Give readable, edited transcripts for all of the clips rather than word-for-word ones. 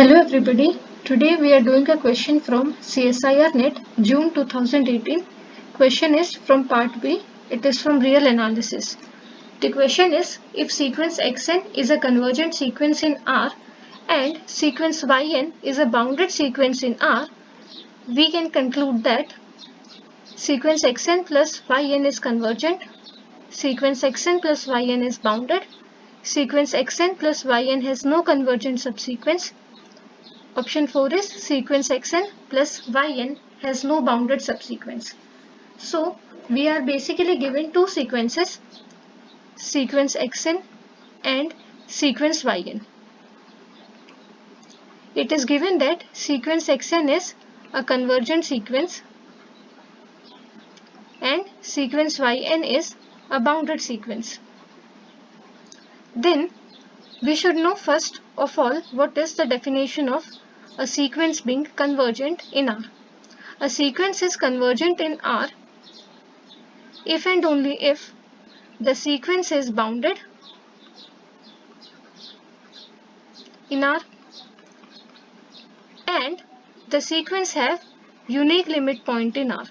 Hello everybody. Today we are doing a question from CSIR Net June 2018. Question is from part B. It is from real analysis. The question is, if sequence xn is a convergent sequence in R and sequence yn is a bounded sequence in R, we can conclude that sequence xn plus yn is convergent, sequence xn plus yn is bounded, sequence xn plus yn has no convergent subsequence. Option 4 is sequence xn plus yn has no bounded subsequence. So we are basically given two sequences, sequence xn and sequence yn. It is given that sequence xn is a convergent sequence and sequence yn is a bounded sequence. Then we should know first of all what is the definition of a sequence being convergent in R. A sequence is convergent in R if and only if the sequence is bounded in R and the sequence have unique limit point in R.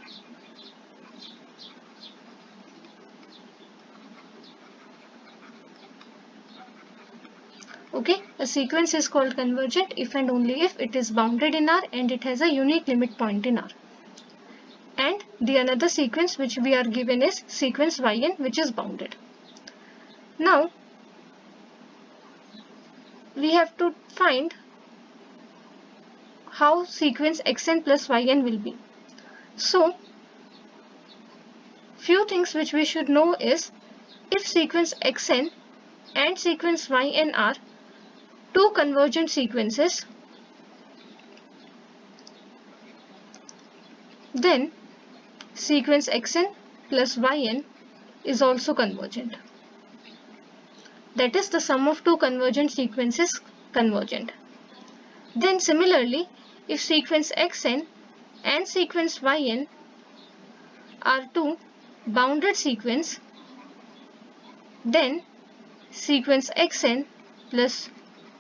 Okay, a sequence is called convergent if and only if it is bounded in R and it has a unique limit point in R. And the another sequence which we are given is sequence yn, which is bounded. Now we have to find how sequence xn plus yn will be. So few things which we should know is, if sequence xn and sequence yn are two convergent sequences, then sequence xn plus yn is also convergent. That is, the sum of two convergent sequences convergent. Then similarly, if sequence xn and sequence yn are two bounded sequence, then sequence xn plus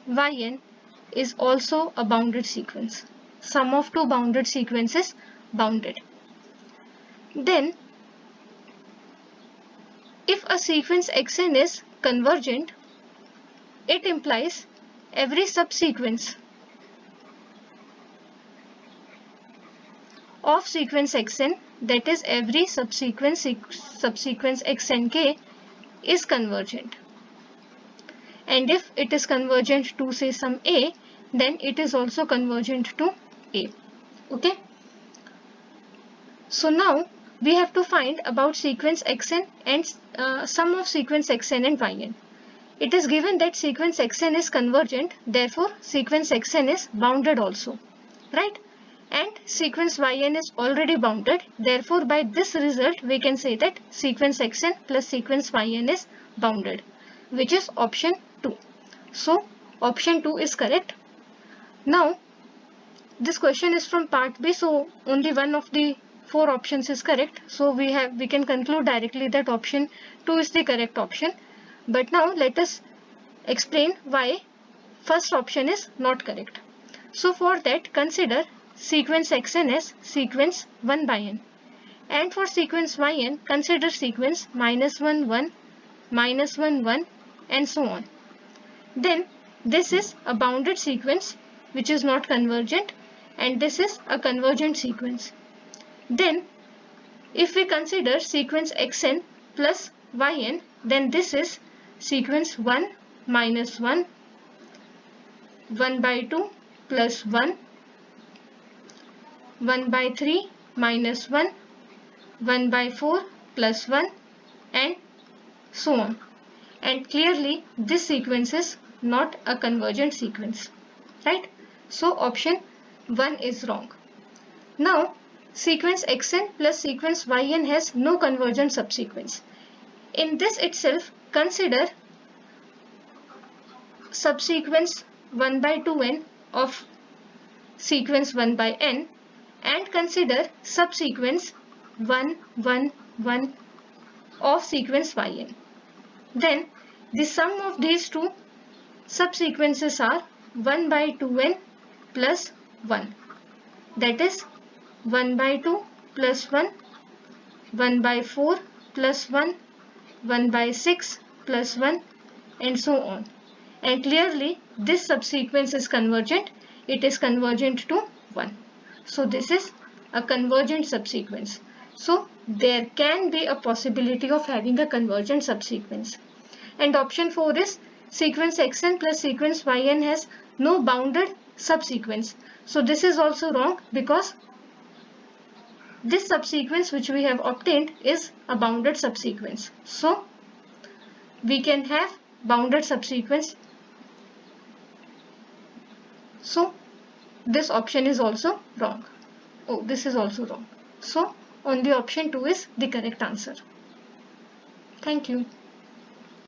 yn is also a bounded sequence. Sum of two bounded sequences bounded. Then if a sequence xn is convergent, it implies every subsequence of sequence xn, that is every subsequence xnk is convergent. And if it is convergent to say some a, then it is also convergent to a. Okay. So now we have to find about sequence xn and sum of sequence xn and yn. It is given that sequence xn is convergent, therefore sequence xn is bounded also, right? And sequence yn is already bounded, therefore by this result we can say that sequence xn plus sequence yn is bounded, which is option 2. So option 2 is correct. Now this question is from part B, so only one of the four options is correct. So we can conclude directly that option 2 is the correct option. But now let us explain why first option is not correct. So for that, consider sequence xn as sequence 1 by n, and for sequence yn consider sequence -1 1 -1 1 and so on. Then this is a bounded sequence which is not convergent, and this is a convergent sequence. Then if we consider sequence xn plus yn, then this is sequence 1 minus 1, 1 by 2 plus 1, 1 by 3 minus 1, 1 by 4 plus 1 and so on. And clearly this sequence is not a convergent sequence, right? So option 1 is wrong. Now sequence xn plus sequence yn has no convergent subsequence. In this itself, consider subsequence 1 by 2n of sequence 1 by n and consider subsequence 1 1 1 of sequence yn. Then the sum of these two subsequences are 1 by 2n plus 1. That is 1 by 2 plus 1, 1 by 4 plus 1, 1 by 6 plus 1, and so on. And clearly this subsequence is convergent. It is convergent to 1. So this is a convergent subsequence. So there can be a possibility of having a convergent subsequence. And option 4 is sequence xn plus sequence yn has no bounded subsequence. So this is also wrong, because this subsequence which we have obtained is a bounded subsequence. So we can have bounded subsequence. So this option is also wrong. Oh, this is also wrong. So only option 2 is the correct answer. Thank you.